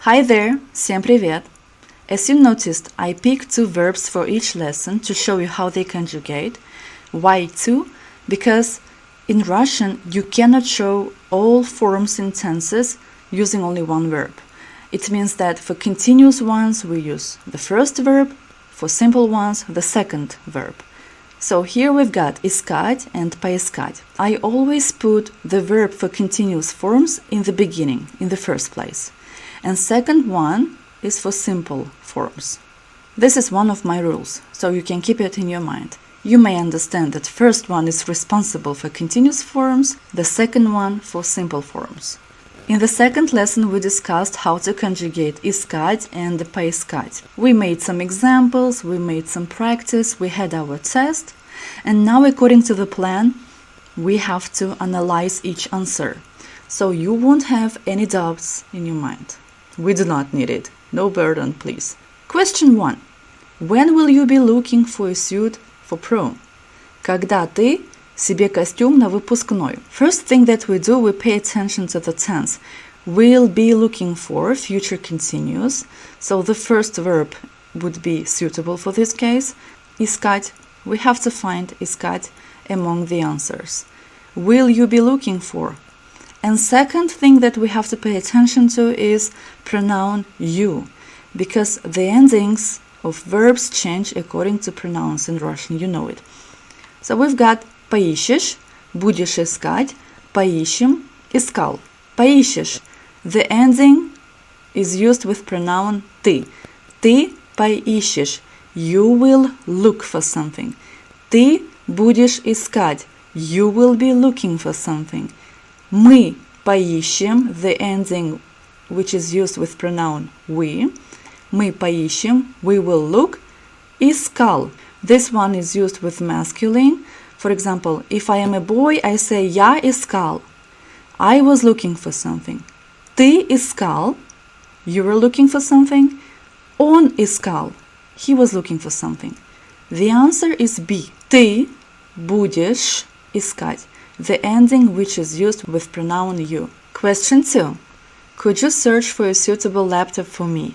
Hi there, всем привет! As you noticed, I picked 2 verbs for each lesson to show you how they conjugate. Why 2? Because in Russian you cannot show all forms in tenses using only one verb. It means that for continuous ones we use the first verb, for simple ones the second verb. So here we've got искать and поискать. I always put the verb for continuous forms in the beginning, in the first place. And second one is for simple forms. This is one of my rules, so you can keep it in your mind. You may understand that first one is responsible for continuous forms, the second one for simple forms. In the second lesson we discussed how to conjugate искать and поискать. We made some examples, we made some practice, we had our test, and now according to the plan we have to analyze each answer. So you won't have any doubts in your mind. We do not need it. No burden, please. Question 1. When will you be looking for a suit for prom? Когда ты себе костюм на выпускной? First thing that we do, we pay attention to the tense. Will be looking for, future continuous. So the first verb would be suitable for this case. Искать. We have to find искать among the answers. Will you be looking for? And second thing that we have to pay attention to is pronoun you, because the endings of verbs change according to pronouns in Russian, you know it. So we've got поищешь, будешь искать, поищем, искал. Поищешь. The ending is used with pronoun ты. Ты поищешь. You will look for something. Ты будешь искать. You will be looking for something. Мы поищем, the ending which is used with pronoun we. Мы поищем, we will look. Искал. This one is used with masculine. For example, if I am a boy, I say я искал. I was looking for something. Ты искал. You were looking for something. Он искал. He was looking for something. The answer is B. Ты будешь искать. The ending which is used with pronoun you. Question 2. Could you search for a suitable laptop for me?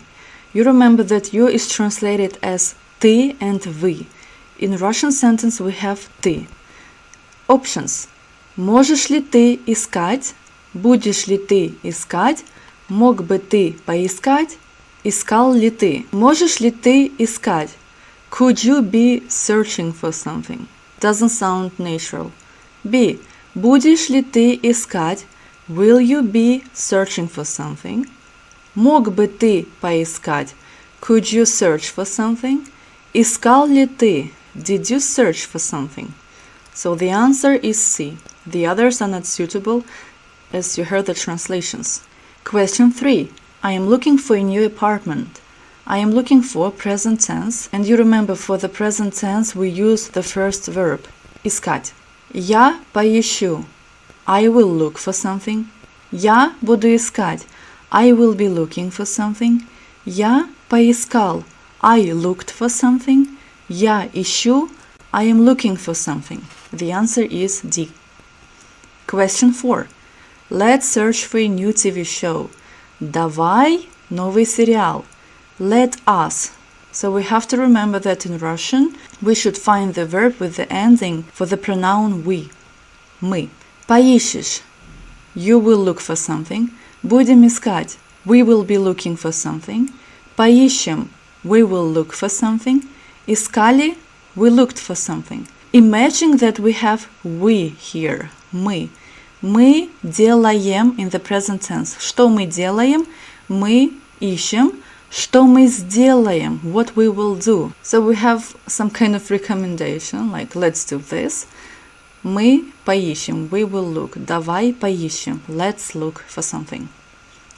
You remember that you is translated as ты and вы. In Russian sentence we have ты. Options. Можешь ли ты искать? Будешь ли ты искать? Мог бы ты поискать? Искал ли ты? Можешь ли ты искать? Could you be searching for something? Doesn't sound natural. B. Будешь ли ты искать? Will you be searching for something? Мог бы ты поискать? Could you search for something? Искал ли ты? Did you search for something? So the answer is C. The others are not suitable, as you heard the translations. Question 3. I am looking for a new apartment. I am looking for present tense, and you remember for the present tense we use the first verb искать. Я поищу. I will look for something. Я буду искать. I will be looking for something. Я поискал. I looked for something. Я ищу. I am looking for something. The answer is D. Question 4. Let's search for a new TV show. Давай новый сериал. Let us. So we have to remember that in Russian we should find the verb with the ending for the pronoun we. Мы. Поищешь. You will look for something. Будем искать. We will be looking for something. Поищем. We will look for something. Искали. We looked for something. Imagine that we have we here. Мы. Мы делаем in the present tense. Что мы делаем? Мы ищем. Что мы сделаем? What we will do. So we have some kind of recommendation, like let's do this. Мы поищем. We will look. Давай поищем. Let's look for something.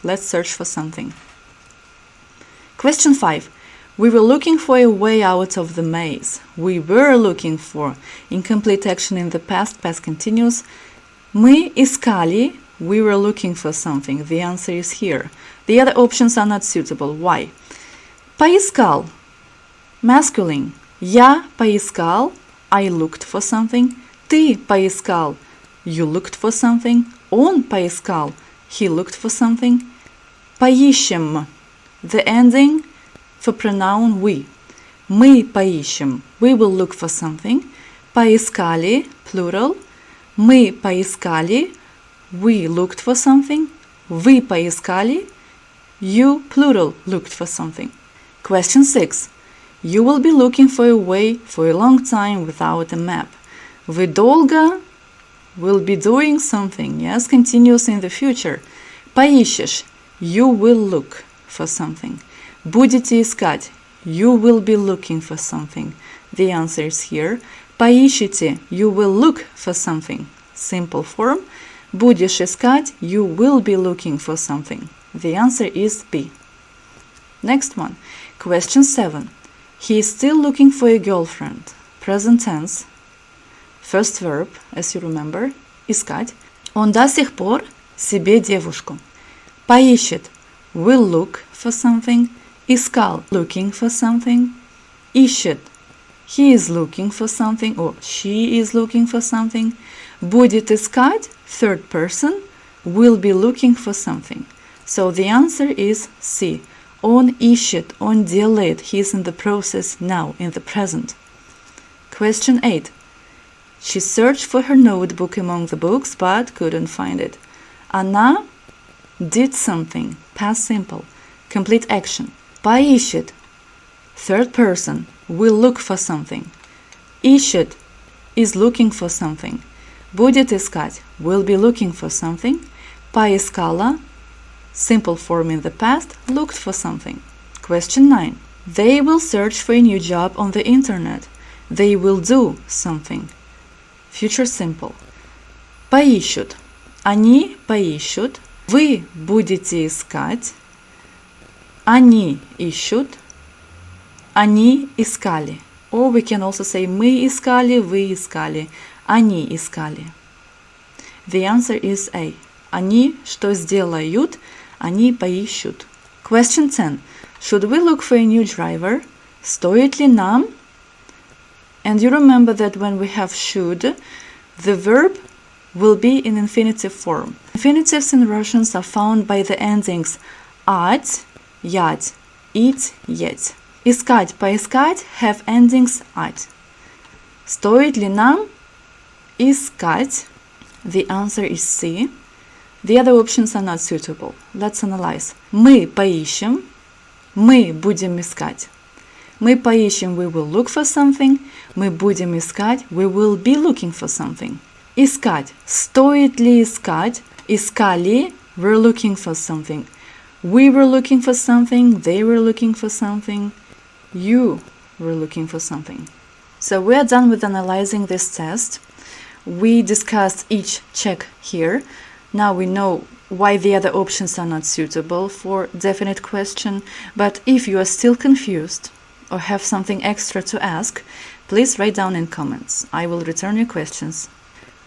Let's search for something. Question 5. We were looking for a way out of the maze. We were looking for. Incomplete action in the past, past continuous. Мы искали. We were looking for something. The answer is here. The other options are not suitable. Why? Поискал. Masculine. Я поискал. I looked for something. Ты поискал. You looked for something. Он поискал. He looked for something. Поищем. the ending for pronoun we. Мы поищем, we will look for something. Поискали, plural. Мы поискали, we looked for something. Вы поискали, you, plural, looked for something. Question 6. You will be looking for a way for a long time without a map. Вы долго will be doing something, yes, continuous in the future. Поищешь, you will look for something. Будете искать, you will be looking for something. The answer is here. Поищите, you will look for something. Simple form. Будешь искать, you will be looking for something. The answer is B. Next one. Question 7. He is still looking for a girlfriend. Present tense. First verb, as you remember, искать. Он до сих пор себе девушку. Поищет, will look for something. Искал, looking for something. Ищет, he is looking for something or she is looking for something. Будет искать, third person, will be looking for something. So the answer is C. Он ищет, он делает, he is in the process now, in the present. Question 8. She searched for her notebook among the books, but couldn't find it. Она did something, past simple, complete action. Поищет, third person, will look for something. Ищет, is looking for something. Будет искать, will be looking for something. Поискала, simple form in the past, looked for something. Question 9. They will search for a new job on the internet. They will do something. Future simple. Поищут. Они поищут. Вы будете искать. Они ищут. Они искали. Or we can also say мы искали, вы искали. Они искали. The answer is A. Они что сделают? Они поищут. Question 10. Should we look for a new driver? Стоит ли нам? And you remember that when we have should, the verb will be in infinitive form. Infinitives in Russians are found by the endings ать, ять, ить, еть. Искать, поискать have endings ать. Стоит ли нам искать? The answer is C. The other options are not suitable. Let's analyze. Мы поищем. Мы будем искать. Мы поищем, we will look for something. Мы будем искать, we will be looking for something. Искать. Стоит ли искать? Искали, we're looking for something. We were looking for something. They were looking for something. You were looking for something. So we are done with analyzing this test. We discussed each check here. Now we know why the other options are not suitable for definite question. But if you are still confused or have something extra to ask, please write down in comments. I will return your questions.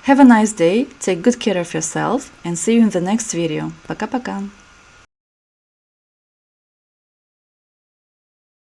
Have a nice day, take good care of yourself, and see you in the next video. Пока-пока!